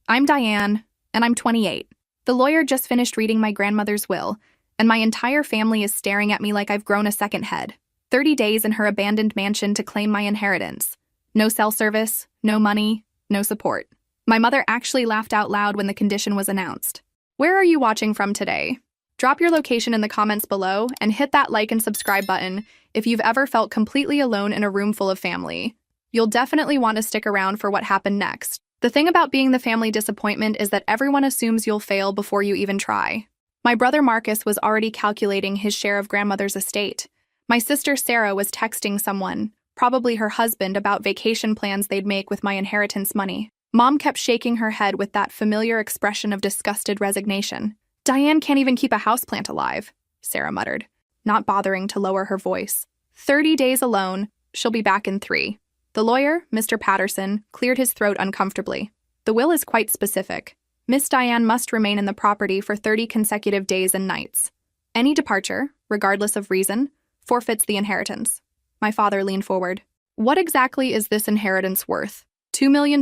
I'm Diane, and I'm 28. The lawyer just finished reading my grandmother's will, and my entire family is staring at me like I've grown a second head. 30 days in her abandoned mansion to claim my inheritance. No cell service, no money, no support. My mother actually laughed out loud when the condition was announced. Where are you watching from today? Drop your location in the comments below and hit that like and subscribe button if you've ever felt completely alone in a room full of family. You'll definitely want to stick around for what happened next. The thing about being the family disappointment is that everyone assumes you'll fail before you even try. My brother Marcus was already calculating his share of grandmother's estate. My sister Sarah was texting someone, probably her husband, about vacation plans they'd make with my inheritance money. Mom kept shaking her head with that familiar expression of disgusted resignation. Diane can't even keep a houseplant alive, Sarah muttered, not bothering to lower her voice. 30 days alone, she'll be back in 3. The lawyer, Mr. Patterson, cleared his throat uncomfortably. The will is quite specific. Miss Diane must remain in the property for 30 consecutive days and nights. Any departure, regardless of reason, forfeits the inheritance. My father leaned forward. What exactly is this inheritance worth? $2 million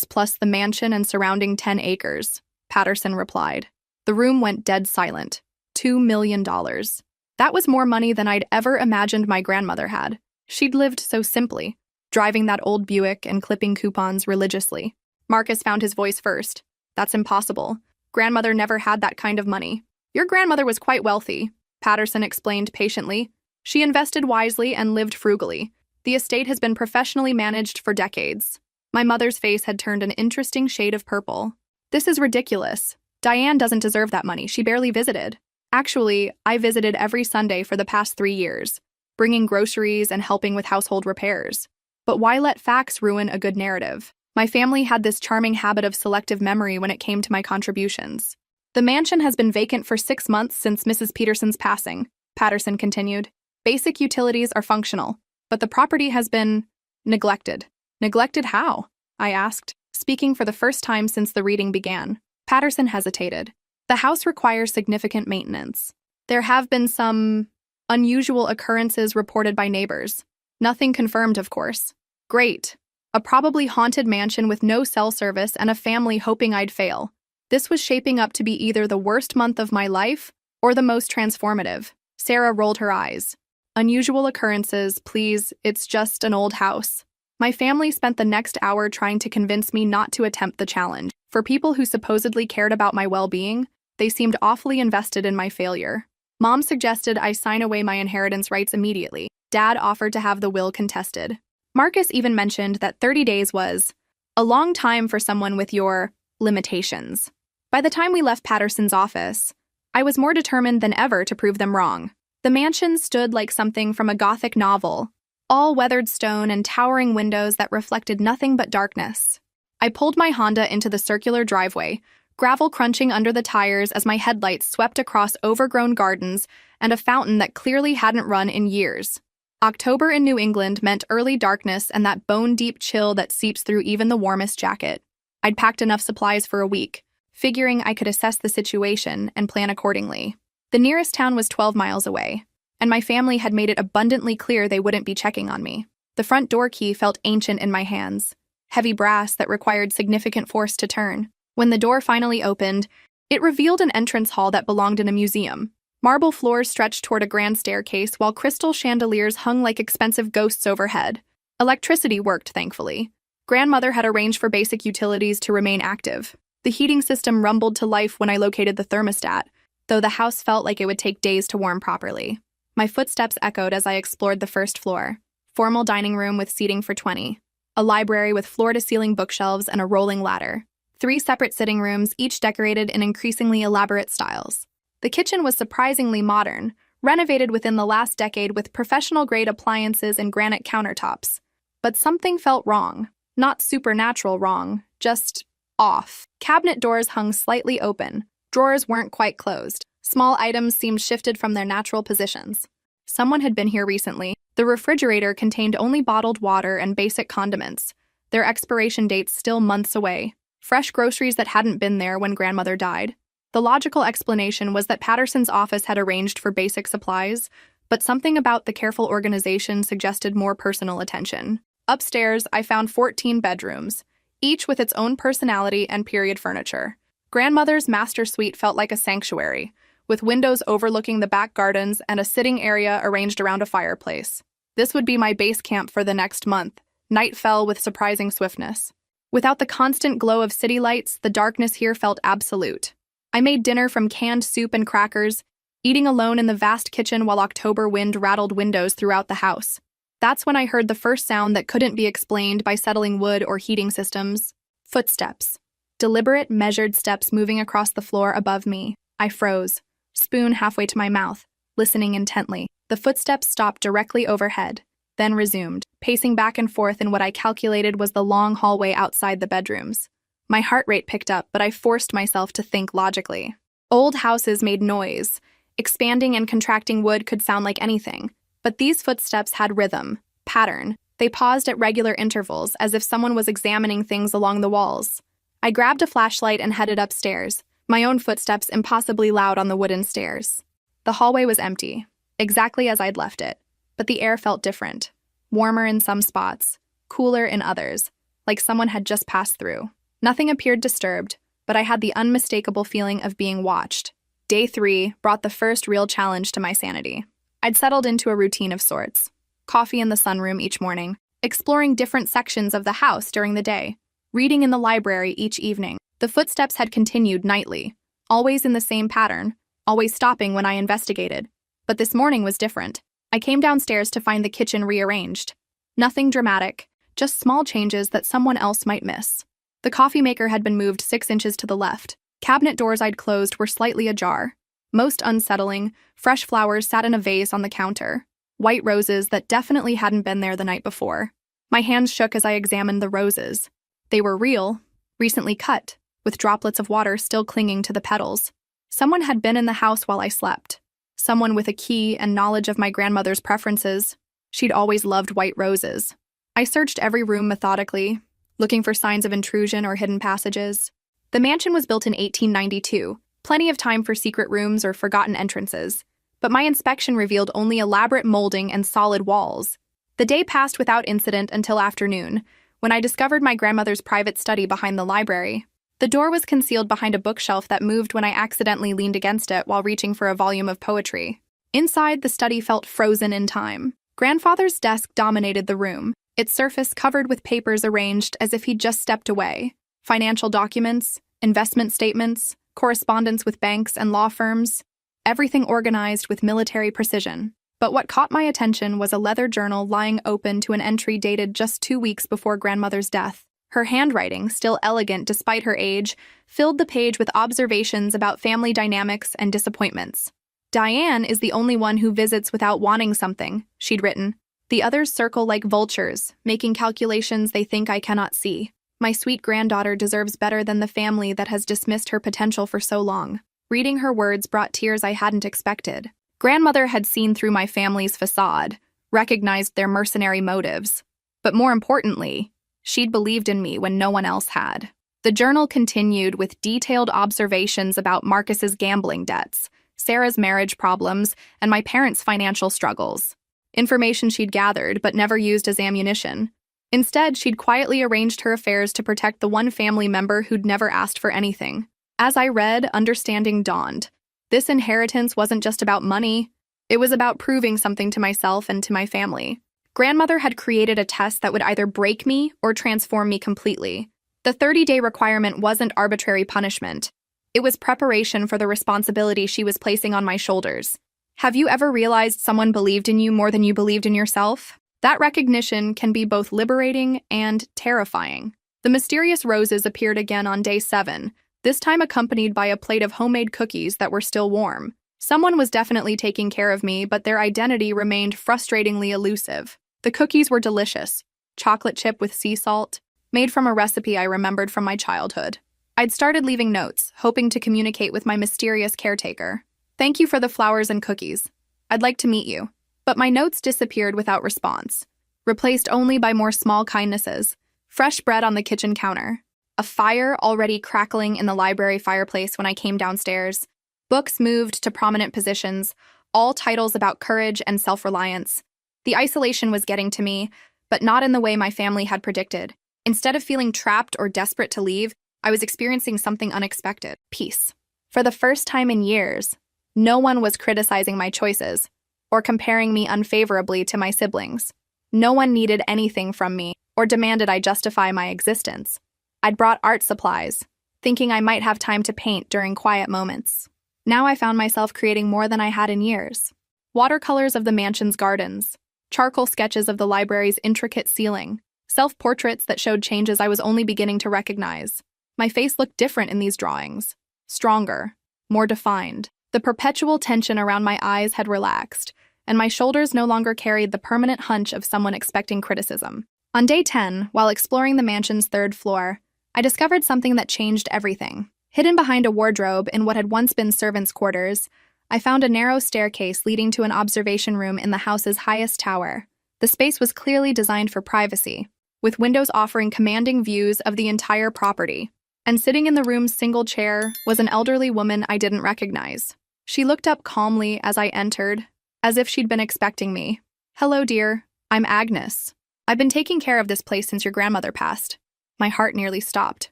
plus the mansion and surrounding 10 acres, Patterson replied. The room went dead silent. $2 million. That was more money than I'd ever imagined my grandmother had. She'd lived so simply, driving that old Buick and clipping coupons religiously. Marcus found his voice first. That's impossible. Grandmother never had that kind of money. Your grandmother was quite wealthy, Patterson explained patiently. She invested wisely and lived frugally. The estate has been professionally managed for decades. My mother's face had turned an interesting shade of purple. This is ridiculous. Diane doesn't deserve that money. She barely visited. Actually, I visited every Sunday for the past 3 years, bringing groceries and helping with household repairs. But why let facts ruin a good narrative? My family had this charming habit of selective memory when it came to my contributions. The mansion has been vacant for 6 months since Mrs. Peterson's passing, Patterson continued. Basic utilities are functional, but the property has been neglected. Neglected how? I asked, speaking for the first time since the reading began. Patterson hesitated. The house requires significant maintenance. There have been some unusual occurrences reported by neighbors. Nothing confirmed, of course. Great. A probably haunted mansion with no cell service and a family hoping I'd fail. This was shaping up to be either the worst month of my life or the most transformative. Sarah rolled her eyes. Unusual occurrences, please, it's just an old house. My family spent the next hour trying to convince me not to attempt the challenge. For people who supposedly cared about my well-being, they seemed awfully invested in my failure. Mom suggested I sign away my inheritance rights immediately. Dad offered to have the will contested. Marcus even mentioned that 30 days was a long time for someone with your limitations. By the time we left Patterson's office, I was more determined than ever to prove them wrong. The mansion stood like something from a Gothic novel, all weathered stone and towering windows that reflected nothing but darkness. I pulled my Honda into the circular driveway, gravel crunching under the tires as my headlights swept across overgrown gardens and a fountain that clearly hadn't run in years. October in New England meant early darkness and that bone-deep chill that seeps through even the warmest jacket. I'd packed enough supplies for a week, figuring I could assess the situation and plan accordingly. The nearest town was 12 miles away, and my family had made it abundantly clear they wouldn't be checking on me. The front door key felt ancient in my hands, heavy brass that required significant force to turn. When the door finally opened, it revealed an entrance hall that belonged in a museum. Marble floors stretched toward a grand staircase while crystal chandeliers hung like expensive ghosts overhead. Electricity worked, thankfully. Grandmother had arranged for basic utilities to remain active. The heating system rumbled to life when I located the thermostat, though the house felt like it would take days to warm properly. My footsteps echoed as I explored the first floor. Formal dining room with seating for 20. A library with floor-to-ceiling bookshelves and a rolling ladder. 3 separate sitting rooms, each decorated in increasingly elaborate styles. The kitchen was surprisingly modern, renovated within the last decade with professional-grade appliances and granite countertops. But something felt wrong. Not supernatural wrong, just off. Cabinet doors hung slightly open. Drawers weren't quite closed. Small items seemed shifted from their natural positions. Someone had been here recently. The refrigerator contained only bottled water and basic condiments, their expiration dates still months away. Fresh groceries that hadn't been there when grandmother died. The logical explanation was that Patterson's office had arranged for basic supplies, but something about the careful organization suggested more personal attention. Upstairs, I found 14 bedrooms, each with its own personality and period furniture. Grandmother's master suite felt like a sanctuary, with windows overlooking the back gardens and a sitting area arranged around a fireplace. This would be my base camp for the next month. Night fell with surprising swiftness. Without the constant glow of city lights, the darkness here felt absolute. I made dinner from canned soup and crackers, eating alone in the vast kitchen while October wind rattled windows throughout the house. That's when I heard the first sound that couldn't be explained by settling wood or heating systems. Footsteps. Deliberate, measured steps moving across the floor above me. I froze, spoon halfway to my mouth, listening intently. The footsteps stopped directly overhead, then resumed, pacing back and forth in what I calculated was the long hallway outside the bedrooms. My heart rate picked up, but I forced myself to think logically. Old houses made noise. Expanding and contracting wood could sound like anything. But these footsteps had rhythm, pattern. They paused at regular intervals, as if someone was examining things along the walls. I grabbed a flashlight and headed upstairs, my own footsteps impossibly loud on the wooden stairs. The hallway was empty, exactly as I'd left it, but the air felt different. Warmer in some spots, cooler in others, like someone had just passed through. Nothing appeared disturbed, but I had the unmistakable feeling of being watched. Day 3 brought the first real challenge to my sanity. I'd settled into a routine of sorts. Coffee in the sunroom each morning, exploring different sections of the house during the day, reading in the library each evening. The footsteps had continued nightly, always in the same pattern, always stopping when I investigated. But this morning was different. I came downstairs to find the kitchen rearranged. Nothing dramatic, just small changes that someone else might miss. The coffee maker had been moved 6 inches to the left. Cabinet doors I'd closed were slightly ajar. Most unsettling, fresh flowers sat in a vase on the counter, white roses that definitely hadn't been there the night before. My hands shook as I examined the roses. They were real, recently cut, with droplets of water still clinging to the petals. Someone had been in the house while I slept. Someone with a key and knowledge of my grandmother's preferences. She'd always loved white roses. I searched every room methodically, looking for signs of intrusion or hidden passages. The mansion was built in 1892, plenty of time for secret rooms or forgotten entrances, but my inspection revealed only elaborate molding and solid walls. The day passed without incident until afternoon, when I discovered my grandmother's private study behind the library. The door was concealed behind a bookshelf that moved when I accidentally leaned against it while reaching for a volume of poetry. Inside, the study felt frozen in time. Grandfather's desk dominated the room, its surface covered with papers arranged as if he'd just stepped away. Financial documents, investment statements, correspondence with banks and law firms, everything organized with military precision. But what caught my attention was a leather journal lying open to an entry dated just 2 weeks before grandmother's death. Her handwriting, still elegant despite her age, filled the page with observations about family dynamics and disappointments. "Diane is the only one who visits without wanting something," she'd written. "The others circle like vultures, making calculations they think I cannot see. My sweet granddaughter deserves better than the family that has dismissed her potential for so long." Reading her words brought tears I hadn't expected. Grandmother had seen through my family's facade, recognized their mercenary motives. But more importantly, she'd believed in me when no one else had. The journal continued with detailed observations about Marcus's gambling debts, Sarah's marriage problems, and my parents' financial struggles. Information she'd gathered but never used as ammunition. Instead, she'd quietly arranged her affairs to protect the one family member who'd never asked for anything. As I read, understanding dawned. This inheritance wasn't just about money. It was about proving something to myself and to my family. Grandmother had created a test that would either break me or transform me completely. The 30-day requirement wasn't arbitrary punishment. It was preparation for the responsibility she was placing on my shoulders. Have you ever realized someone believed in you more than you believed in yourself? That recognition can be both liberating and terrifying. The mysterious roses appeared again on day 7, this time accompanied by a plate of homemade cookies that were still warm. Someone was definitely taking care of me, but their identity remained frustratingly elusive. The cookies were delicious, chocolate chip with sea salt, made from a recipe I remembered from my childhood. I'd started leaving notes, hoping to communicate with my mysterious caretaker. "Thank you for the flowers and cookies. I'd like to meet you." But my notes disappeared without response, replaced only by more small kindnesses. Fresh bread on the kitchen counter, a fire already crackling in the library fireplace when I came downstairs, books moved to prominent positions, all titles about courage and self-reliance. The isolation was getting to me, but not in the way my family had predicted. Instead of feeling trapped or desperate to leave, I was experiencing something unexpected: peace. For the first time in years, no one was criticizing my choices or comparing me unfavorably to my siblings. No one needed anything from me or demanded I justify my existence. I'd brought art supplies, thinking I might have time to paint during quiet moments. Now I found myself creating more than I had in years. Watercolors of the mansion's gardens, charcoal sketches of the library's intricate ceiling, self-portraits that showed changes I was only beginning to recognize. My face looked different in these drawings. Stronger, more defined. The perpetual tension around my eyes had relaxed, and my shoulders no longer carried the permanent hunch of someone expecting criticism. On day 10, while exploring the mansion's third floor, I discovered something that changed everything. Hidden behind a wardrobe in what had once been servants' quarters, I found a narrow staircase leading to an observation room in the house's highest tower. The space was clearly designed for privacy, with windows offering commanding views of the entire property. And sitting in the room's single chair was an elderly woman I didn't recognize. She looked up calmly as I entered, as if she'd been expecting me. "Hello, dear. I'm Agnes. I've been taking care of this place since your grandmother passed." My heart nearly stopped.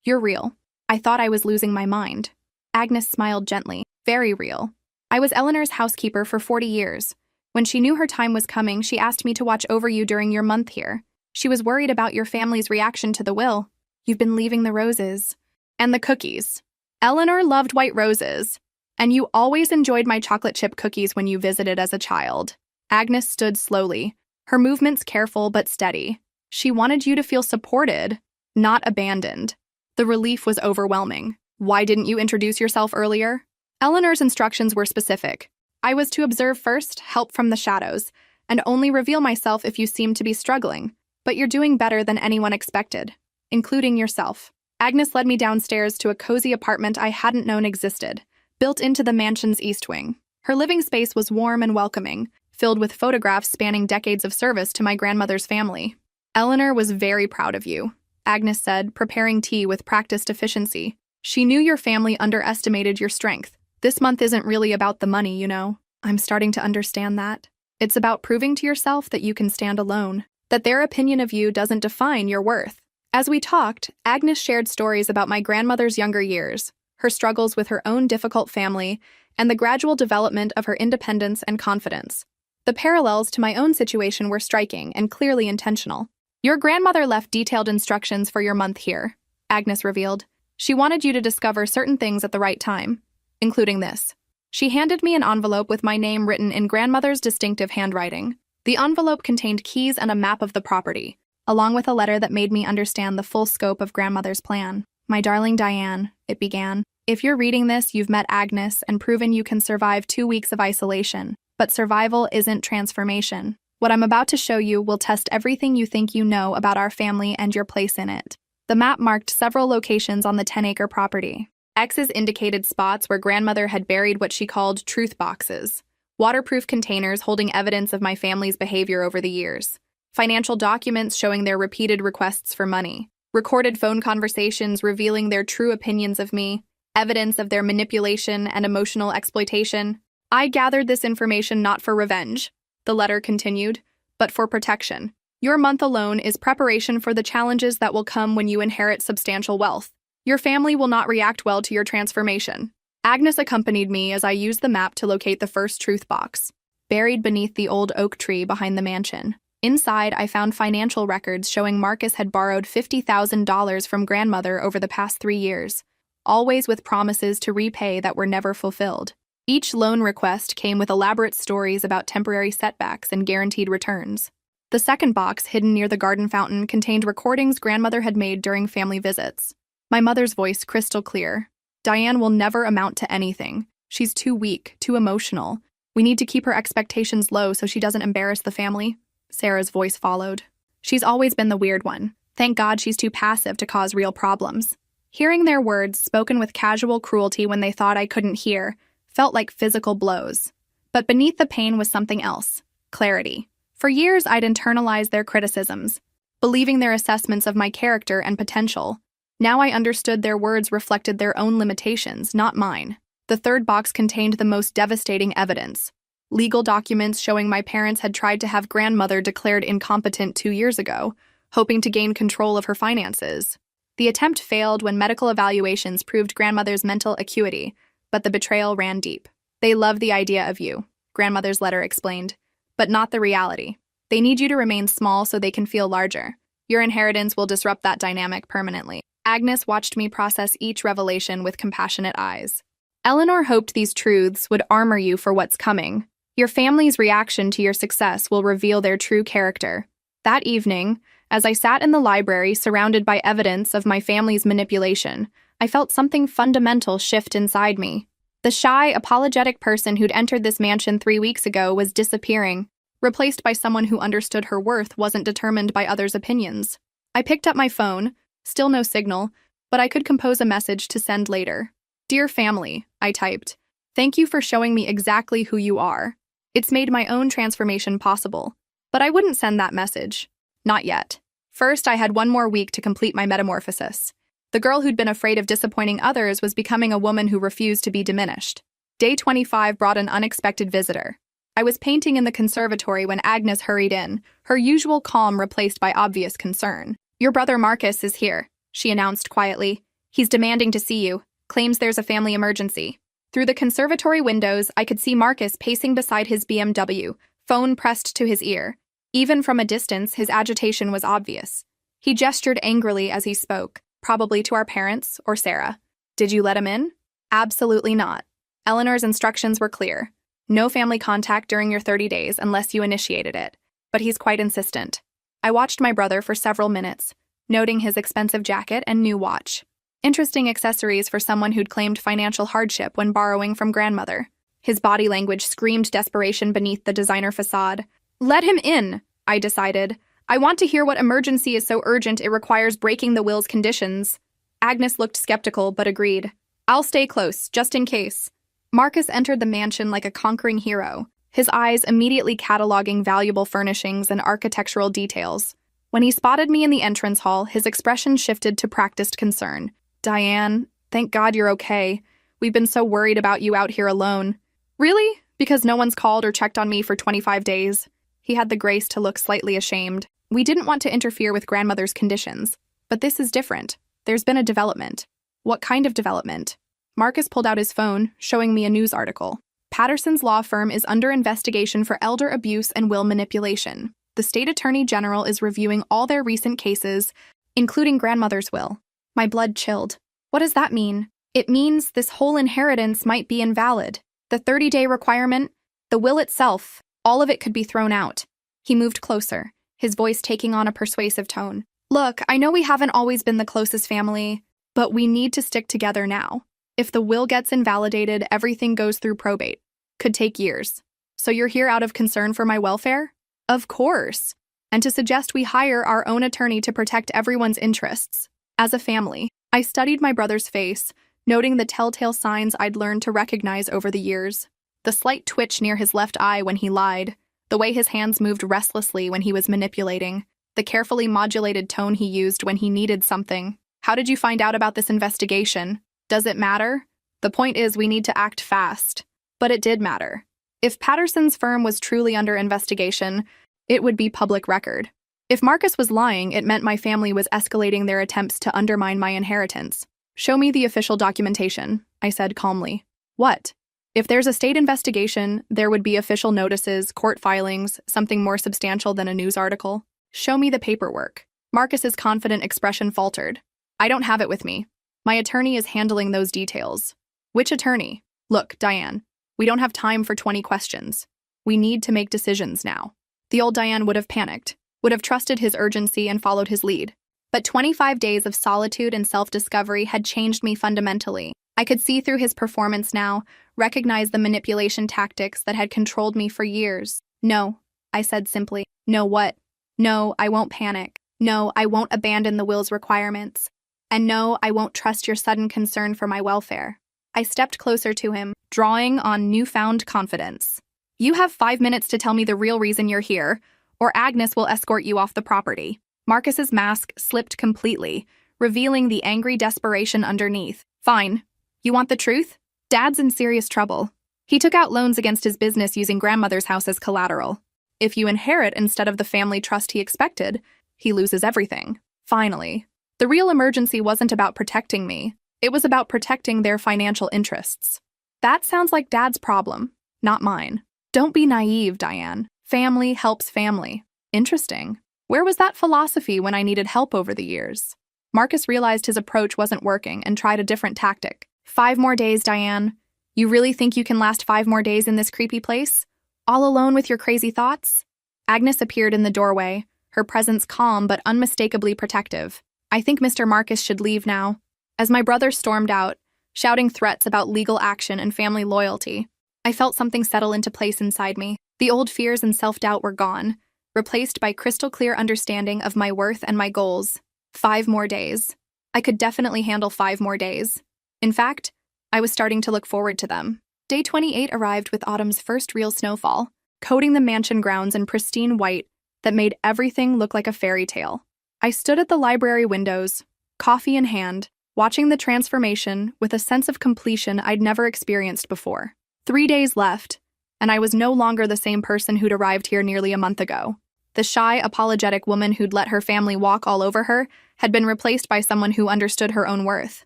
"You're real." I thought I was losing my mind. Agnes smiled gently. "Very real. I was Eleanor's housekeeper for 40 years. When she knew her time was coming, she asked me to watch over you during your month here. She was worried about your family's reaction to the will. You've been leaving the roses. And the cookies. Eleanor loved white roses. And you always enjoyed my chocolate chip cookies when you visited as a child." Agnes stood slowly, her movements careful but steady. She wanted you to feel supported, not abandoned. The relief was overwhelming. "Why didn't you introduce yourself earlier?" Eleanor's instructions were specific. I was to observe first, help from the shadows, and only reveal myself if you seemed to be struggling. But you're doing better than anyone expected, including yourself. Agnes led me downstairs to a cozy apartment I hadn't known existed, built into the mansion's east wing. Her living space was warm and welcoming, filled with photographs spanning decades of service to my grandmother's family. "Eleanor was very proud of you," Agnes said, preparing tea with practiced efficiency. "She knew your family underestimated your strength. This month isn't really about the money, you know. I'm starting to understand that. It's about proving to yourself that you can stand alone, that their opinion of you doesn't define your worth." As we talked, Agnes shared stories about my grandmother's younger years, her struggles with her own difficult family, and the gradual development of her independence and confidence. The parallels to my own situation were striking and clearly intentional. "Your grandmother left detailed instructions for your month here," Agnes revealed. "She wanted you to discover certain things at the right time, including this." She handed me an envelope with my name written in grandmother's distinctive handwriting. The envelope contained keys and a map of the property, along with a letter that made me understand the full scope of grandmother's plan. "My darling Diane," it began, "if you're reading this, you've met Agnes and proven you can survive 2 weeks of isolation. But survival isn't transformation. What I'm about to show you will test everything you think you know about our family and your place in it." The map marked several locations on the 10-acre property. X's indicated spots where grandmother had buried what she called truth boxes, waterproof containers holding evidence of my family's behavior over the years, financial documents showing their repeated requests for money, recorded phone conversations revealing their true opinions of me, evidence of their manipulation and emotional exploitation. "I gathered this information not for revenge," the letter continued, "but for protection. Your month alone is preparation for the challenges that will come when you inherit substantial wealth. Your family will not react well to your transformation." Agnes accompanied me as I used the map to locate the first truth box, buried beneath the old oak tree behind the mansion. Inside, I found financial records showing Marcus had borrowed $50,000 from grandmother over the past 3 years, always with promises to repay that were never fulfilled. Each loan request came with elaborate stories about temporary setbacks and guaranteed returns. The second box, hidden near the garden fountain, contained recordings grandmother had made during family visits. My mother's voice crystal clear. "Diane will never amount to anything. She's too weak, too emotional. We need to keep her expectations low so she doesn't embarrass the family." Sarah's voice followed. "She's always been the weird one. Thank God she's too passive to cause real problems." Hearing their words, spoken with casual cruelty when they thought I couldn't hear, felt like physical blows. But beneath the pain was something else: clarity. For years, I'd internalized their criticisms, believing their assessments of my character and potential. Now I understood their words reflected their own limitations, not mine. The third box contained the most devastating evidence: legal documents showing my parents had tried to have grandmother declared incompetent 2 years ago, hoping to gain control of her finances. The attempt failed when medical evaluations proved grandmother's mental acuity, but the betrayal ran deep. They love the idea of you, grandmother's letter explained, but not the reality. They need you to remain small so they can feel larger. Your inheritance will disrupt that dynamic permanently. Agnes watched me process each revelation with compassionate eyes. Eleanor hoped these truths would armor you for what's coming. Your family's reaction to your success will reveal their true character. That evening, as I sat in the library surrounded by evidence of my family's manipulation, I felt something fundamental shift inside me. The shy, apologetic person who'd entered this mansion 3 weeks ago was disappearing, replaced by someone who understood her worth wasn't determined by others' opinions. I picked up my phone, still no signal, but I could compose a message to send later. "Dear family," I typed, "thank you for showing me exactly who you are. It's made my own transformation possible." But I wouldn't send that message. Not yet. First, I had 1 more week to complete my metamorphosis. The girl who'd been afraid of disappointing others was becoming a woman who refused to be diminished. Day 25 brought an unexpected visitor. I was painting in the conservatory when Agnes hurried in, her usual calm replaced by obvious concern. "Your brother Marcus is here," she announced quietly. "He's demanding to see you, claims there's a family emergency." Through the conservatory windows, I could see Marcus pacing beside his BMW, phone pressed to his ear. Even from a distance, his agitation was obvious. He gestured angrily as he spoke, probably to our parents or Sarah. "Did you let him in?" "Absolutely not. Eleanor's instructions were clear. No family contact during your 30 days unless you initiated it. But he's quite insistent." I watched my brother for several minutes, noting his expensive jacket and new watch. Interesting accessories for someone who'd claimed financial hardship when borrowing from grandmother. His body language screamed desperation beneath the designer facade. "Let him in," I decided. "I want to hear what emergency is so urgent it requires breaking the will's conditions." Agnes looked skeptical but agreed. "I'll stay close, just in case." Marcus entered the mansion like a conquering hero, his eyes immediately cataloging valuable furnishings and architectural details. When he spotted me in the entrance hall, his expression shifted to practiced concern. "Diane, thank God you're okay. We've been so worried about you out here alone." "Really? Because no one's called or checked on me for 25 days. He had the grace to look slightly ashamed. "We didn't want to interfere with grandmother's conditions. But this is different. There's been a development." "What kind of development?" Marcus pulled out his phone, showing me a news article. "Patterson's law firm is under investigation for elder abuse and will manipulation. The state attorney general is reviewing all their recent cases, including grandmother's will." My blood chilled. What does that mean? It means this whole inheritance might be invalid. The 30-day requirement, the will itself, all of it could be thrown out. He moved closer, his voice taking on a persuasive tone. "Look, I know we haven't always been the closest family, but we need to stick together now. If the will gets invalidated, everything goes through probate. Could take years. So you're here out of concern for my welfare?" "Of course. And to suggest we hire our own attorney to protect everyone's interests." As a family, I studied my brother's face, noting the telltale signs I'd learned to recognize over the years. The slight twitch near his left eye when he lied, the way his hands moved restlessly when he was manipulating, the carefully modulated tone he used when he needed something. "How did you find out about this investigation? Does it matter?" "The point is we need to act fast." But it did matter. If Patterson's firm was truly under investigation, it would be public record. If Marcus was lying, it meant my family was escalating their attempts to undermine my inheritance. "Show me the official documentation," I said calmly. "What?" "If there's a state investigation, there would be official notices, court filings, something more substantial than a news article. Show me the paperwork." Marcus's confident expression faltered. "I don't have it with me. My attorney is handling those details." "Which attorney?" "Look, Diane, we don't have time for 20 questions. We need to make decisions now." The old Diane would have panicked, would have trusted his urgency and followed his lead. But 25 days of solitude and self-discovery had changed me fundamentally. I could see through his performance now, recognize the manipulation tactics that had controlled me for years. "No," I said simply. "No what?" "No, I won't panic. No, I won't abandon the will's requirements. And no, I won't trust your sudden concern for my welfare." I stepped closer to him, drawing on newfound confidence. "You have 5 minutes to tell me the real reason you're here, or Agnes will escort you off the property." Marcus's mask slipped completely, revealing the angry desperation underneath. "Fine. You want the truth? Dad's in serious trouble. He took out loans against his business using grandmother's house as collateral. If you inherit instead of the family trust he expected, he loses everything. Finally. The real emergency wasn't about protecting me. It was about protecting their financial interests. That sounds like Dad's problem, not mine. Don't be naive, Diane. Family helps family. Interesting. Where was that philosophy when I needed help over the years? Marcus realized his approach wasn't working and tried a different tactic. 5 more days, Diane. You really think you can last 5 more days in this creepy place? All alone with your crazy thoughts? Agnes appeared in the doorway, her presence calm but unmistakably protective. I think Mr. Marcus should leave now. As my brother stormed out, shouting threats about legal action and family loyalty, I felt something settle into place inside me. The old fears and self-doubt were gone, replaced by crystal-clear understanding of my worth and my goals. 5 more days. I could definitely handle 5 more days. In fact, I was starting to look forward to them. Day 28 arrived with autumn's first real snowfall, coating the mansion grounds in pristine white that made everything look like a fairy tale. I stood at the library windows, coffee in hand, watching the transformation with a sense of completion I'd never experienced before. 3 days left, and I was no longer the same person who'd arrived here nearly a month ago. The shy, apologetic woman who'd let her family walk all over her had been replaced by someone who understood her own worth,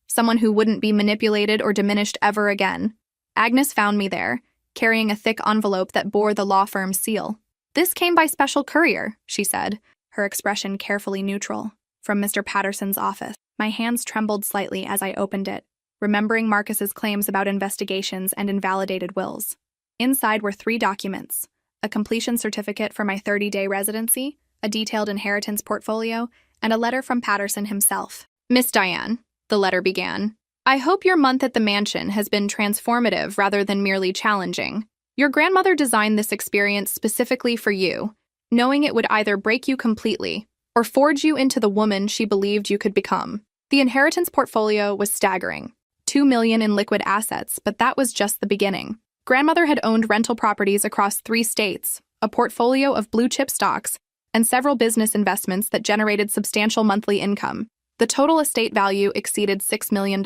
someone who wouldn't be manipulated or diminished ever again. Agnes found me there, carrying a thick envelope that bore the law firm's seal. "This came by special courier," she said, her expression carefully neutral, "from Mr. Patterson's office." My hands trembled slightly as I opened it, remembering Marcus's claims about investigations and invalidated wills. Inside were 3 documents: a completion certificate for my 30-day residency, a detailed inheritance portfolio, and a letter from Patterson himself. "Miss Diane," the letter began, "I hope your month at the mansion has been transformative rather than merely challenging. Your grandmother designed this experience specifically for you, knowing it would either break you completely or forge you into the woman she believed you could become." The inheritance portfolio was staggering. $2 million in liquid assets, but that was just the beginning. Grandmother had owned rental properties across 3 states, a portfolio of blue-chip stocks, and several business investments that generated substantial monthly income. The total estate value exceeded $6 million.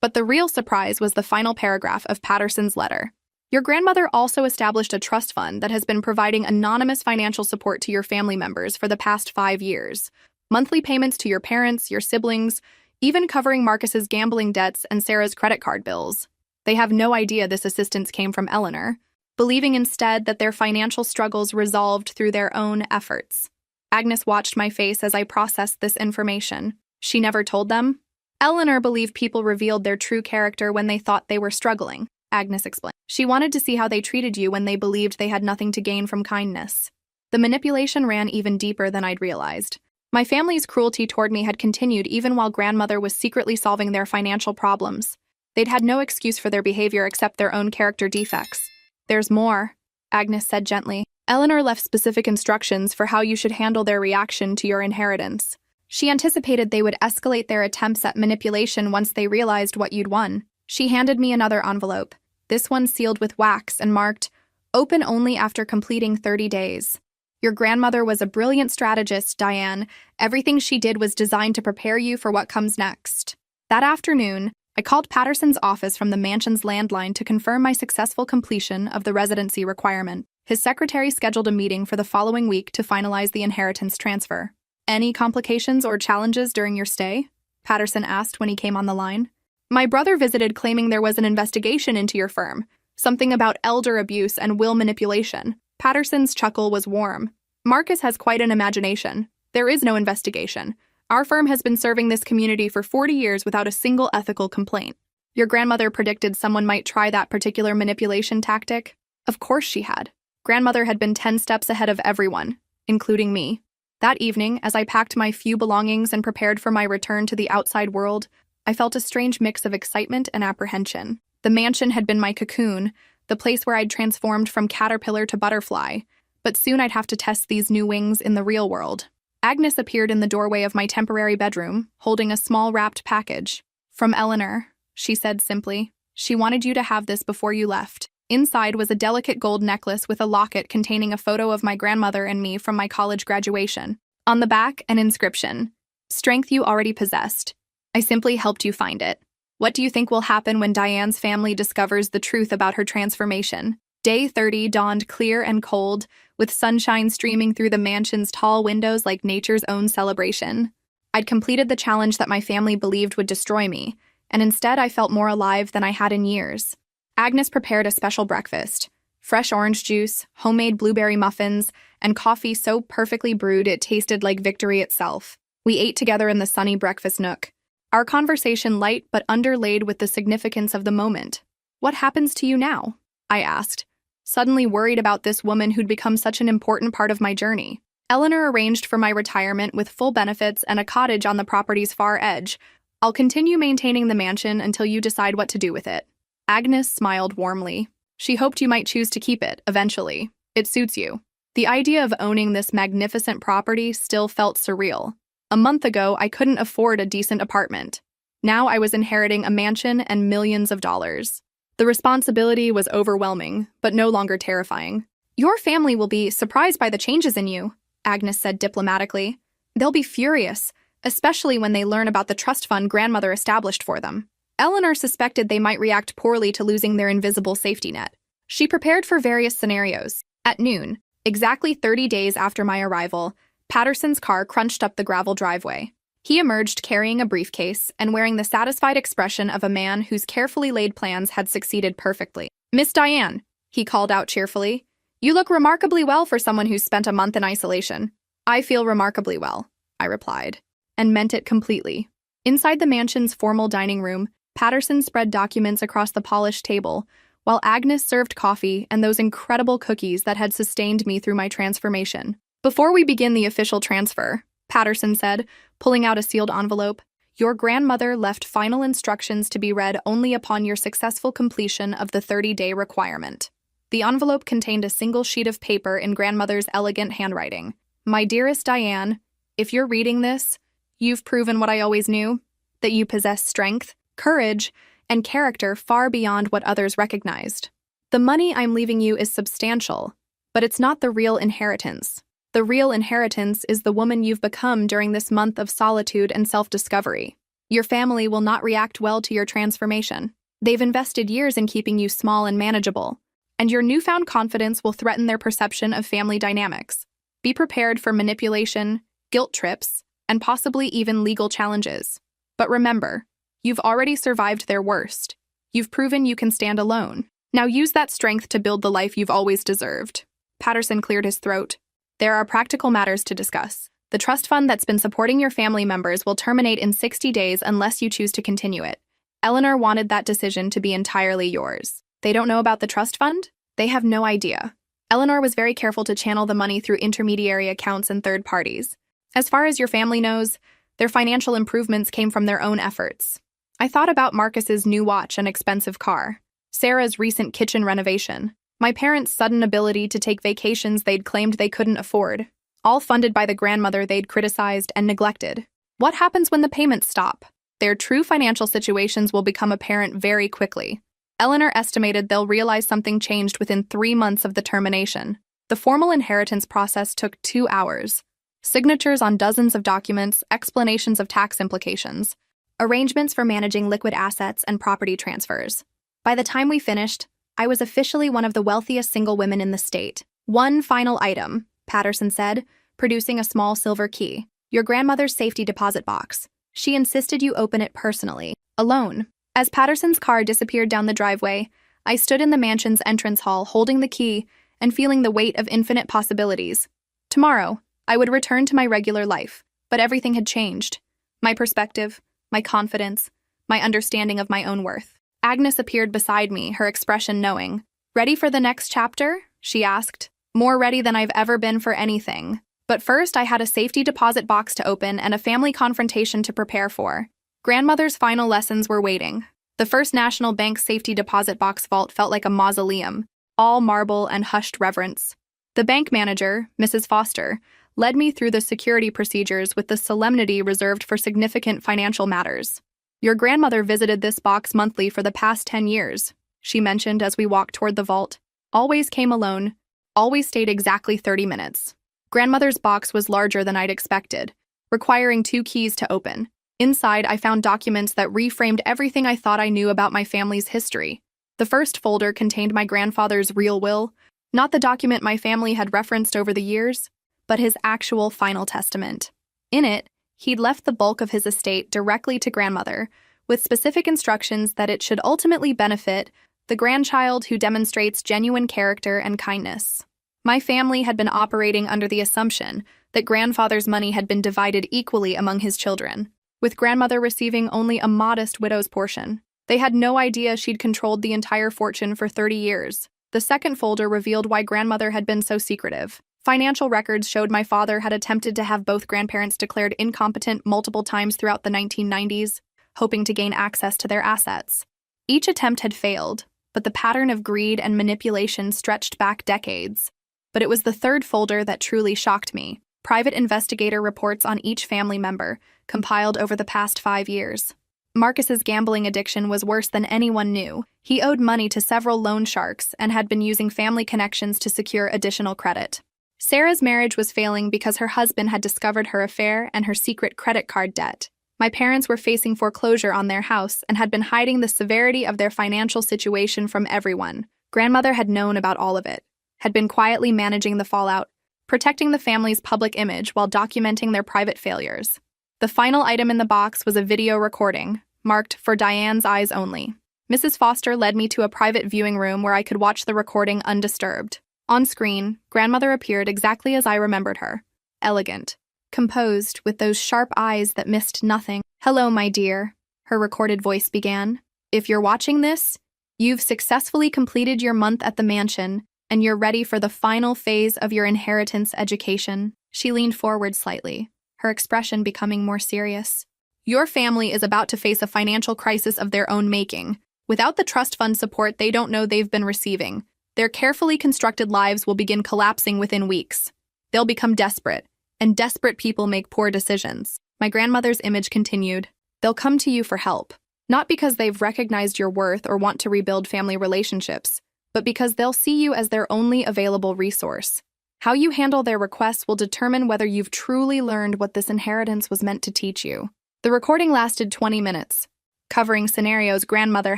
But the real surprise was the final paragraph of Patterson's letter. "Your grandmother also established a trust fund that has been providing anonymous financial support to your family members for the past 5 years. Monthly payments to your parents, your siblings, even covering Marcus's gambling debts and Sarah's credit card bills. They have no idea this assistance came from Eleanor, believing instead that their financial struggles resolved through their own efforts." Agnes watched my face as I processed this information. "She never told them?" "Eleanor believed people revealed their true character when they thought they were struggling," Agnes explained. "She wanted to see how they treated you when they believed they had nothing to gain from kindness." The manipulation ran even deeper than I'd realized. My family's cruelty toward me had continued even while grandmother was secretly solving their financial problems. They'd had no excuse for their behavior except their own character defects. "There's more," Agnes said gently. "Eleanor left specific instructions for how you should handle their reaction to your inheritance. She anticipated they would escalate their attempts at manipulation once they realized what you'd won." She handed me another envelope, this one sealed with wax and marked, "Open only after completing 30 days. Your grandmother was a brilliant strategist, Diane. Everything she did was designed to prepare you for what comes next." That afternoon, I called Patterson's office from the mansion's landline to confirm my successful completion of the residency requirement. His secretary scheduled a meeting for the following week to finalize the inheritance transfer. "Any complications or challenges during your stay?" Patterson asked when he came on the line. "My brother visited claiming there was an investigation into your firm, something about elder abuse and will manipulation." Patterson's chuckle was warm. "Marcus has quite an imagination. There is no investigation. Our firm has been serving this community for 40 years without a single ethical complaint." "Your grandmother predicted someone might try that particular manipulation tactic?" Of course she had. Grandmother had been 10 steps ahead of everyone, including me. That evening, as I packed my few belongings and prepared for my return to the outside world, I felt a strange mix of excitement and apprehension. The mansion had been my cocoon, the place where I'd transformed from caterpillar to butterfly, but soon I'd have to test these new wings in the real world. Agnes appeared in the doorway of my temporary bedroom, holding a small wrapped package. "From Eleanor," she said simply. "She wanted you to have this before you left." Inside was a delicate gold necklace with a locket containing a photo of my grandmother and me from my college graduation. On the back, an inscription: "Strength you already possessed. I simply helped you find it." What do you think will happen when Diane's family discovers the truth about her transformation? Day 30 dawned clear and cold, with sunshine streaming through the mansion's tall windows like nature's own celebration. I'd completed the challenge that my family believed would destroy me, and instead I felt more alive than I had in years. Agnes prepared a special breakfast: fresh orange juice, homemade blueberry muffins, and coffee so perfectly brewed it tasted like victory itself. We ate together in the sunny breakfast nook, our conversation light but underlaid with the significance of the moment. "What happens to you now?" I asked, suddenly worried about this woman who'd become such an important part of my journey. "Eleanor arranged for my retirement with full benefits and a cottage on the property's far edge. I'll continue maintaining the mansion until you decide what to do with it." Agnes smiled warmly. She hoped you might choose to keep it, eventually. It suits you. The idea of owning this magnificent property still felt surreal. A month ago, I couldn't afford a decent apartment. Now I was inheriting a mansion and millions of dollars. The responsibility was overwhelming, but no longer terrifying. "Your family will be surprised by the changes in you," Agnes said diplomatically. "They'll be furious, especially when they learn about the trust fund grandmother established for them." Eleanor suspected they might react poorly to losing their invisible safety net. She prepared for various scenarios. At noon, exactly 30 days after my arrival, Patterson's car crunched up the gravel driveway. He emerged carrying a briefcase and wearing the satisfied expression of a man whose carefully laid plans had succeeded perfectly. "Miss Diane," he called out cheerfully, "you look remarkably well for someone who's spent a month in isolation." "I feel remarkably well," I replied, and meant it completely. Inside the mansion's formal dining room, Patterson spread documents across the polished table, while Agnes served coffee and those incredible cookies that had sustained me through my transformation. "Before we begin the official transfer," Patterson said, pulling out a sealed envelope, "your grandmother left final instructions to be read only upon your successful completion of the 30-day requirement." The envelope contained a single sheet of paper in grandmother's elegant handwriting. "My dearest Diane, if you're reading this, you've proven what I always knew, that you possess strength, courage, and character far beyond what others recognized. The money I'm leaving you is substantial, but it's not the real inheritance. The real inheritance is the woman you've become during this month of solitude and self-discovery. Your family will not react well to your transformation. They've invested years in keeping you small and manageable, and your newfound confidence will threaten their perception of family dynamics. Be prepared for manipulation, guilt trips, and possibly even legal challenges. But remember, you've already survived their worst. You've proven you can stand alone. Now use that strength to build the life you've always deserved." Patterson cleared his throat. "There are practical matters to discuss. The trust fund that's been supporting your family members will terminate in 60 days unless you choose to continue it. Eleanor wanted that decision to be entirely yours." "They don't know about the trust fund?" "They have no idea. Eleanor was very careful to channel the money through intermediary accounts and third parties. As far as your family knows, their financial improvements came from their own efforts. I thought about Marcus's new watch and expensive car, Sarah's recent kitchen renovation, my parents' sudden ability to take vacations they'd claimed they couldn't afford, all funded by the grandmother they'd criticized and neglected. What happens when the payments stop? Their true financial situations will become apparent very quickly. Eleanor estimated they'll realize something changed within 3 months of the termination. The formal inheritance process took 2 hours. Signatures on dozens of documents, explanations of tax implications, arrangements for managing liquid assets and property transfers. By the time we finished, I was officially one of the wealthiest single women in the state. "One final item," Patterson said, producing a small silver key. "Your grandmother's safety deposit box. She insisted you open it personally, alone." As Patterson's car disappeared down the driveway, I stood in the mansion's entrance hall holding the key and feeling the weight of infinite possibilities. Tomorrow, I would return to my regular life, but everything had changed. My perspective, my confidence, my understanding of my own worth. Agnes appeared beside me, her expression knowing. "Ready for the next chapter?" she asked. "More ready than I've ever been for anything. But first, I had a safety deposit box to open and a family confrontation to prepare for." Grandmother's final lessons were waiting. The First National Bank safety deposit box vault felt like a mausoleum, all marble and hushed reverence. The bank manager, Mrs. Foster, led me through the security procedures with the solemnity reserved for significant financial matters. "Your grandmother visited this box monthly for the past 10 years, she mentioned as we walked toward the vault. "Always came alone, always stayed exactly 30 minutes. Grandmother's box was larger than I'd expected, requiring 2 keys to open. Inside, I found documents that reframed everything I thought I knew about my family's history. The first folder contained my grandfather's real will, not the document my family had referenced over the years, but his actual final testament. In it, he'd left the bulk of his estate directly to grandmother, with specific instructions that it should ultimately benefit the grandchild who demonstrates genuine character and kindness. My family had been operating under the assumption that grandfather's money had been divided equally among his children, with grandmother receiving only a modest widow's portion. They had no idea she'd controlled the entire fortune for 30 years. The second folder revealed why grandmother had been so secretive. Financial records showed my father had attempted to have both grandparents declared incompetent multiple times throughout the 1990s, hoping to gain access to their assets. Each attempt had failed, but the pattern of greed and manipulation stretched back decades. But it was the third folder that truly shocked me. Private investigator reports on each family member, compiled over the past 5 years. Marcus's gambling addiction was worse than anyone knew. He owed money to several loan sharks and had been using family connections to secure additional credit. Sarah's marriage was failing because her husband had discovered her affair and her secret credit card debt. My parents were facing foreclosure on their house and had been hiding the severity of their financial situation from everyone. Grandmother had known about all of it, had been quietly managing the fallout, protecting the family's public image while documenting their private failures. The final item in the box was a video recording, marked "For Diane's Eyes Only." Mrs. Foster led me to a private viewing room where I could watch the recording undisturbed. On screen, grandmother appeared exactly as I remembered her. Elegant, composed, with those sharp eyes that missed nothing. "Hello, my dear," her recorded voice began. "If you're watching this, you've successfully completed your month at the mansion, and you're ready for the final phase of your inheritance education." She leaned forward slightly, her expression becoming more serious. "Your family is about to face a financial crisis of their own making. Without the trust fund support they don't know they've been receiving, their carefully constructed lives will begin collapsing within weeks. They'll become desperate, and desperate people make poor decisions." My grandmother's image continued. "They'll come to you for help, not because they've recognized your worth or want to rebuild family relationships, but because they'll see you as their only available resource. How you handle their requests will determine whether you've truly learned what this inheritance was meant to teach you." The recording lasted 20 minutes, covering scenarios grandmother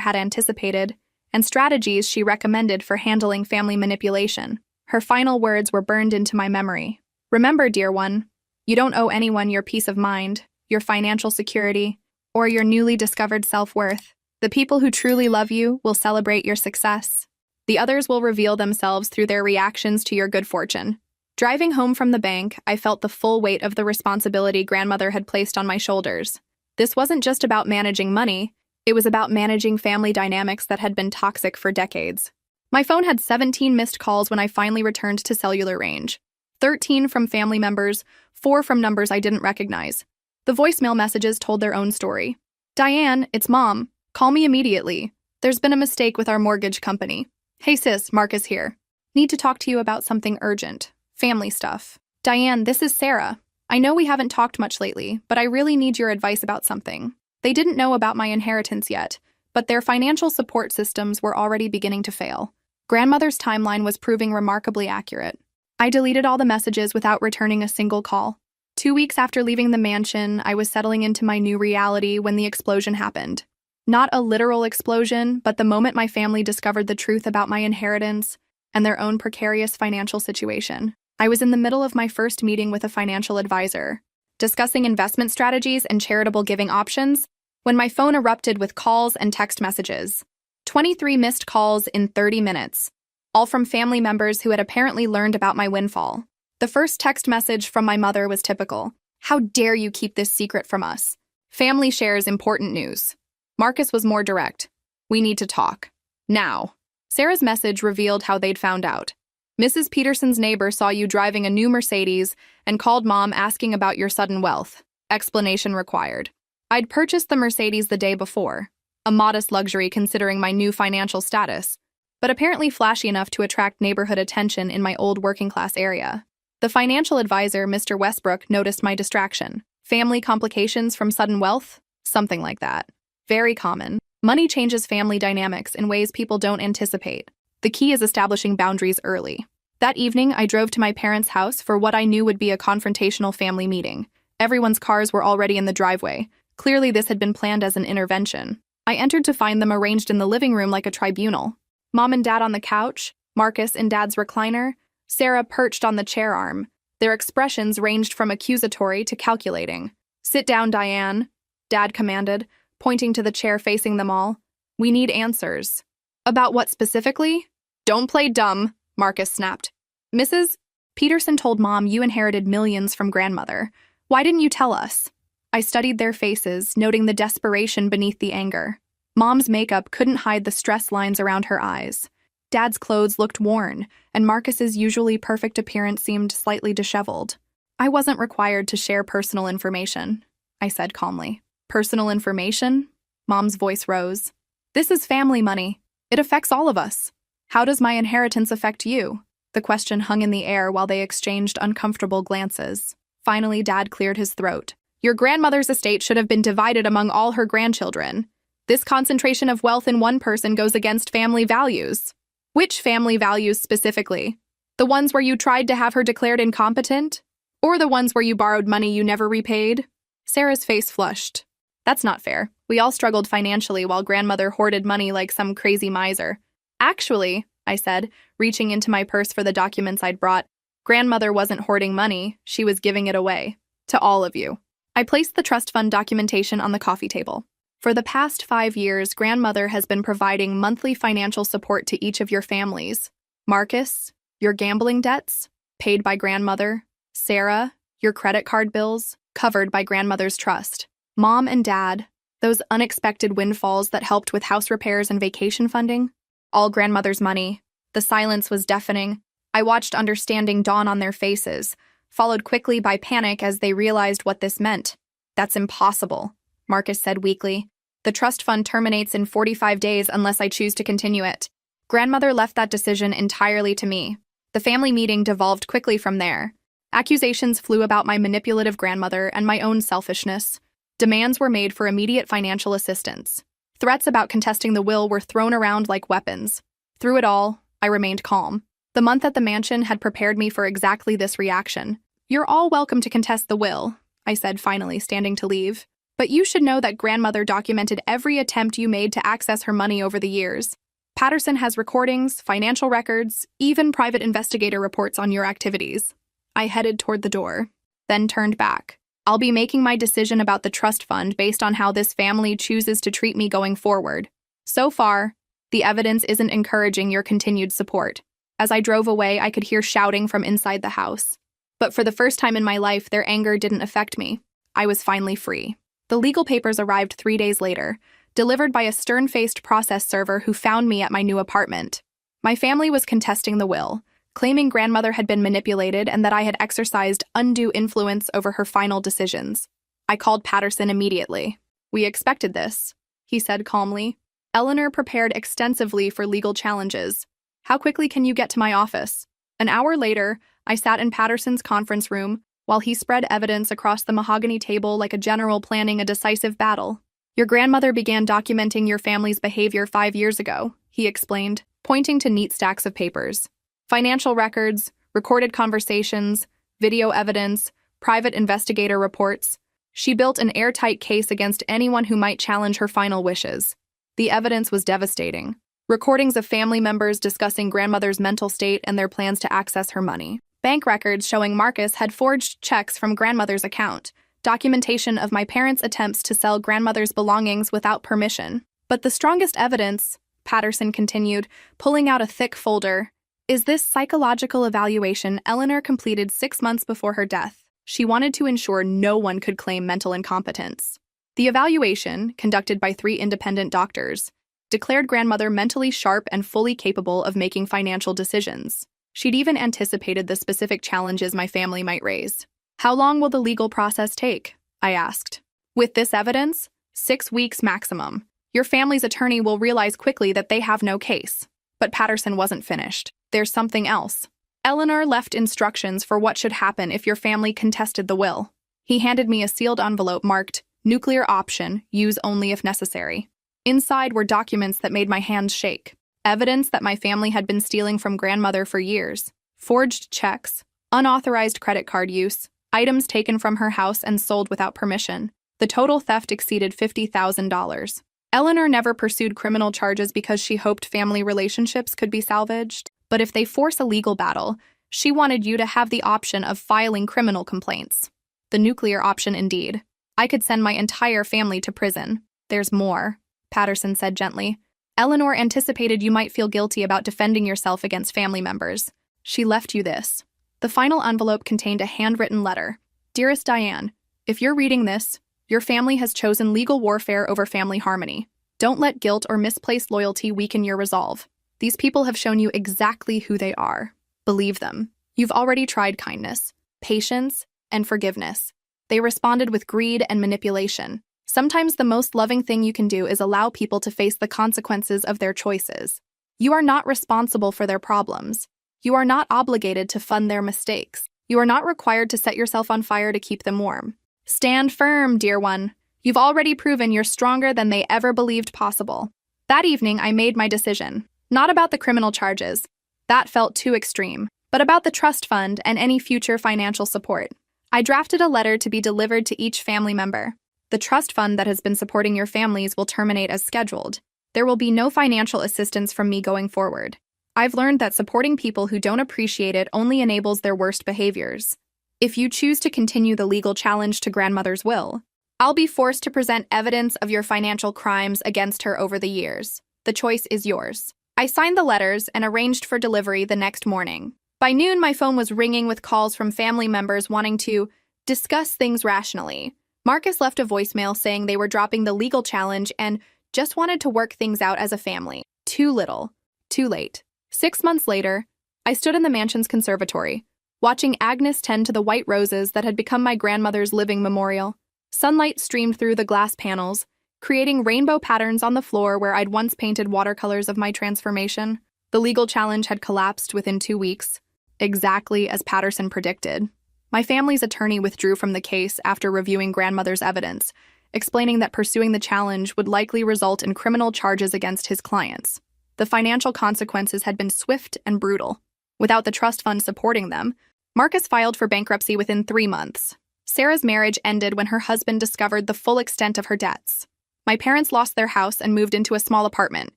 had anticipated and strategies she recommended for handling family manipulation. Her final words were burned into my memory. "Remember, dear one, you don't owe anyone your peace of mind, your financial security, or your newly discovered self-worth. The people who truly love you will celebrate your success. The others will reveal themselves through their reactions to your good fortune." Driving home from the bank, I felt the full weight of the responsibility grandmother had placed on my shoulders. This wasn't just about managing money, it was about managing family dynamics that had been toxic for decades. My phone had 17 missed calls when I finally returned to cellular range. 13 from family members, 4 from numbers I didn't recognize. The voicemail messages told their own story. "Diane, it's Mom. Call me immediately. There's been a mistake with our mortgage company. Hey sis, Marcus here. Need to talk to you about something urgent. Family stuff. Diane, this is Sarah. I know we haven't talked much lately, but I really need your advice about something." They didn't know about my inheritance yet, but their financial support systems were already beginning to fail. Grandmother's timeline was proving remarkably accurate. I deleted all the messages without returning a single call. 2 weeks after leaving the mansion, I was settling into my new reality when the explosion happened. Not a literal explosion, but the moment my family discovered the truth about my inheritance and their own precarious financial situation. I was in the middle of my first meeting with a financial advisor, discussing investment strategies and charitable giving options, when my phone erupted with calls and text messages. 23 missed calls in 30 minutes, all from family members who had apparently learned about my windfall. The first text message from my mother was typical. "How dare you keep this secret from us? Family shares important news." Marcus was more direct. "We need to talk. Now." Sarah's message revealed how they'd found out. "Mrs. Peterson's neighbor saw you driving a new Mercedes and called Mom asking about your sudden wealth. Explanation required." I'd purchased the Mercedes the day before, a modest luxury considering my new financial status, but apparently flashy enough to attract neighborhood attention in my old working-class area. The financial advisor, Mr. Westbrook, noticed my distraction. Family complications from sudden wealth? Something like that. Very common. Money changes family dynamics in ways people don't anticipate. The key is establishing boundaries early. That evening, I drove to my parents' house for what I knew would be a confrontational family meeting. Everyone's cars were already in the driveway. Clearly, this had been planned as an intervention. I entered to find them arranged in the living room like a tribunal. Mom and Dad on the couch, Marcus in Dad's recliner, Sarah perched on the chair arm. Their expressions ranged from accusatory to calculating. "Sit down, Diane," Dad commanded, pointing to the chair facing them all. "We need answers." "About what specifically?" "Don't play dumb," Marcus snapped. "Mrs. Peterson told Mom you inherited millions from grandmother. Why didn't you tell us?" I studied their faces, noting the desperation beneath the anger. Mom's makeup couldn't hide the stress lines around her eyes. Dad's clothes looked worn, and Marcus's usually perfect appearance seemed slightly disheveled. "I wasn't required to share personal information," I said calmly. "Personal information?" Mom's voice rose. "This is family money. It affects all of us. How does my inheritance affect you?" The question hung in the air while they exchanged uncomfortable glances. Finally, Dad cleared his throat. "Your grandmother's estate should have been divided among all her grandchildren. This concentration of wealth in one person goes against family values." "Which family values specifically? The ones where you tried to have her declared incompetent? Or the ones where you borrowed money you never repaid?" Sarah's face flushed. "That's not fair. We all struggled financially while grandmother hoarded money like some crazy miser." "Actually," I said, reaching into my purse for the documents I'd brought, "grandmother wasn't hoarding money, she was giving it away. To all of you." I placed the trust fund documentation on the coffee table. "For the past 5 years, grandmother has been providing monthly financial support to each of your families. Marcus, your gambling debts, paid by grandmother. Sarah, your credit card bills, covered by grandmother's trust. Mom and Dad, those unexpected windfalls that helped with house repairs and vacation funding. All grandmother's money." The silence was deafening. I watched understanding dawn on their faces, followed quickly by panic as they realized what this meant. "That's impossible," Marcus said weakly. "The trust fund terminates in 45 days unless I choose to continue it." Grandmother left that decision entirely to me. The family meeting devolved quickly from there. Accusations flew about my manipulative grandmother and my own selfishness. Demands were made for immediate financial assistance. Threats about contesting the will were thrown around like weapons. Through it all, I remained calm. The month at the mansion had prepared me for exactly this reaction. "You're all welcome to contest the will," I said finally, standing to leave. "But you should know that grandmother documented every attempt you made to access her money over the years. Patterson has recordings, financial records, even private investigator reports on your activities." I headed toward the door, then turned back. "I'll be making my decision about the trust fund based on how this family chooses to treat me going forward. So far, the evidence isn't encouraging your continued support." As I drove away, I could hear shouting from inside the house. But for the first time in my life, their anger didn't affect me. I was finally free. The legal papers arrived 3 days later, delivered by a stern-faced process server who found me at my new apartment. My family was contesting the will, claiming grandmother had been manipulated and that I had exercised undue influence over her final decisions. I called Patterson immediately. "We expected this," he said calmly. "Eleanor prepared extensively for legal challenges. How quickly can you get to my office?" An hour later, I sat in Patterson's conference room while he spread evidence across the mahogany table like a general planning a decisive battle. "Your grandmother began documenting your family's behavior 5 years ago," he explained, pointing to neat stacks of papers. "Financial records, recorded conversations, video evidence, private investigator reports. She built an airtight case against anyone who might challenge her final wishes." The evidence was devastating. Recordings of family members discussing grandmother's mental state and their plans to access her money. Bank records showing Marcus had forged checks from grandmother's account. Documentation of my parents' attempts to sell grandmother's belongings without permission. "But the strongest evidence," Patterson continued, pulling out a thick folder, "is this psychological evaluation Eleanor completed 6 months before her death. She wanted to ensure no one could claim mental incompetence. The evaluation, conducted by 3 independent doctors, declared grandmother mentally sharp and fully capable of making financial decisions. She'd even anticipated the specific challenges my family might raise." "How long will the legal process take?" I asked. "With this evidence, 6 weeks maximum. Your family's attorney will realize quickly that they have no case." But Patterson wasn't finished. "There's something else. Eleanor left instructions for what should happen if your family contested the will." He handed me a sealed envelope marked, "Nuclear option, use only if necessary." Inside were documents that made my hands shake. Evidence that my family had been stealing from grandmother for years. Forged checks, unauthorized credit card use, items taken from her house and sold without permission. The total theft exceeded $50,000. Eleanor never pursued criminal charges because she hoped family relationships could be salvaged. But if they force a legal battle, she wanted you to have the option of filing criminal complaints. The nuclear option, indeed. I could send my entire family to prison. There's more, Patterson said gently. Eleanor anticipated you might feel guilty about defending yourself against family members. She left you this. The final envelope contained a handwritten letter. Dearest Diane, if you're reading this, your family has chosen legal warfare over family harmony. Don't let guilt or misplaced loyalty weaken your resolve. These people have shown you exactly who they are. Believe them. You've already tried kindness, patience, and forgiveness. They responded with greed and manipulation. Sometimes the most loving thing you can do is allow people to face the consequences of their choices. You are not responsible for their problems. You are not obligated to fund their mistakes. You are not required to set yourself on fire to keep them warm. Stand firm, dear one. You've already proven you're stronger than they ever believed possible. That evening, I made my decision. Not about the criminal charges. That felt too extreme. But about the trust fund and any future financial support. I drafted a letter to be delivered to each family member. The trust fund that has been supporting your families will terminate as scheduled. There will be no financial assistance from me going forward. I've learned that supporting people who don't appreciate it only enables their worst behaviors. If you choose to continue the legal challenge to grandmother's will, I'll be forced to present evidence of your financial crimes against her over the years. The choice is yours. I signed the letters and arranged for delivery the next morning. By noon, my phone was ringing with calls from family members wanting to discuss things rationally. Marcus left a voicemail saying they were dropping the legal challenge and just wanted to work things out as a family. Too little, too late. 6 months later, I stood in the mansion's conservatory, watching Agnes tend to the white roses that had become my grandmother's living memorial. Sunlight streamed through the glass panels, creating rainbow patterns on the floor where I'd once painted watercolors of my transformation. The legal challenge had collapsed within 2 weeks, exactly as Patterson predicted. My family's attorney withdrew from the case after reviewing grandmother's evidence, explaining that pursuing the challenge would likely result in criminal charges against his clients. The financial consequences had been swift and brutal. Without the trust fund supporting them, Marcus filed for bankruptcy within 3 months. Sarah's marriage ended when her husband discovered the full extent of her debts. My parents lost their house and moved into a small apartment,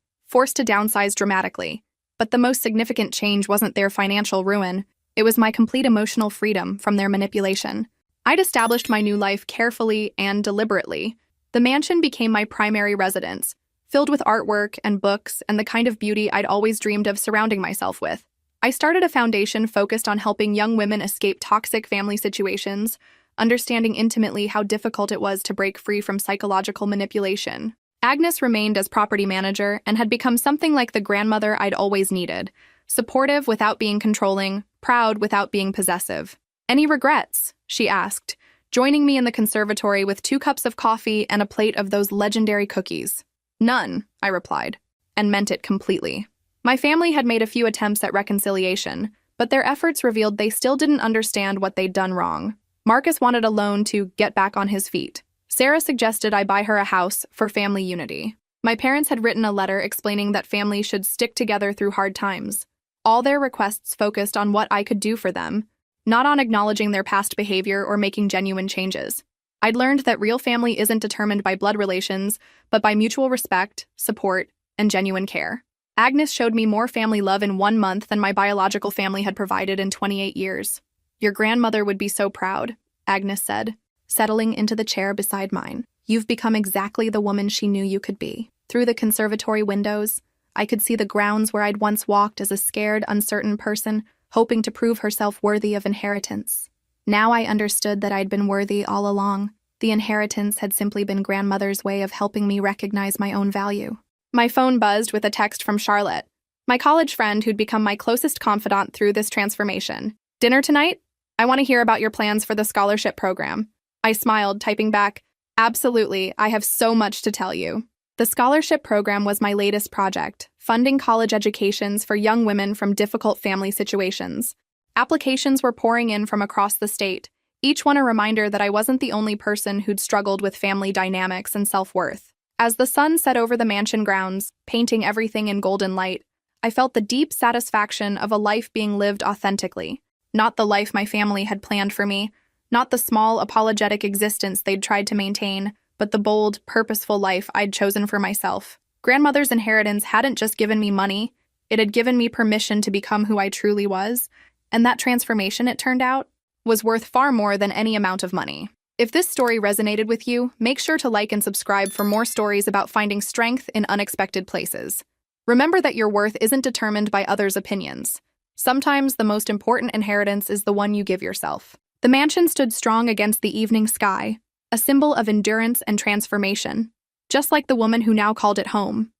forced to downsize dramatically. But the most significant change wasn't their financial ruin. It was my complete emotional freedom from their manipulation. I'd established my new life carefully and deliberately. The mansion became my primary residence, filled with artwork and books and the kind of beauty I'd always dreamed of surrounding myself with. I started a foundation focused on helping young women escape toxic family situations, understanding intimately how difficult it was to break free from psychological manipulation. Agnes remained as property manager and had become something like the grandmother I'd always needed, supportive without being controlling, proud without being possessive. "Any regrets?" she asked, joining me in the conservatory with 2 cups of coffee and a plate of those legendary cookies. "None," I replied, and meant it completely. My family had made a few attempts at reconciliation, but their efforts revealed they still didn't understand what they'd done wrong. Marcus wanted a loan to get back on his feet. Sarah suggested I buy her a house for family unity. My parents had written a letter explaining that families should stick together through hard times. All their requests focused on what I could do for them, not on acknowledging their past behavior or making genuine changes. I'd learned that real family isn't determined by blood relations, but by mutual respect, support, and genuine care. Agnes showed me more family love in 1 month than my biological family had provided in 28 years. "Your grandmother would be so proud," Agnes said, settling into the chair beside mine. "You've become exactly the woman she knew you could be." Through the conservatory windows, I could see the grounds where I'd once walked as a scared, uncertain person, hoping to prove herself worthy of inheritance. Now I understood that I'd been worthy all along. The inheritance had simply been grandmother's way of helping me recognize my own value. My phone buzzed with a text from Charlotte, my college friend who'd become my closest confidant through this transformation. "Dinner tonight? I want to hear about your plans for the scholarship program." I smiled, typing back, "Absolutely, I have so much to tell you." The scholarship program was my latest project, funding college educations for young women from difficult family situations. Applications were pouring in from across the state, each one a reminder that I wasn't the only person who'd struggled with family dynamics and self-worth. As the sun set over the mansion grounds, painting everything in golden light, I felt the deep satisfaction of a life being lived authentically. Not the life my family had planned for me, not the small, apologetic existence they'd tried to maintain, but the bold, purposeful life I'd chosen for myself. Grandmother's inheritance hadn't just given me money, it had given me permission to become who I truly was, and that transformation, it turned out, was worth far more than any amount of money. If this story resonated with you, make sure to like and subscribe for more stories about finding strength in unexpected places. Remember that your worth isn't determined by others' opinions. Sometimes the most important inheritance is the one you give yourself. The mansion stood strong against the evening sky, a symbol of endurance and transformation, just like the woman who now called it home.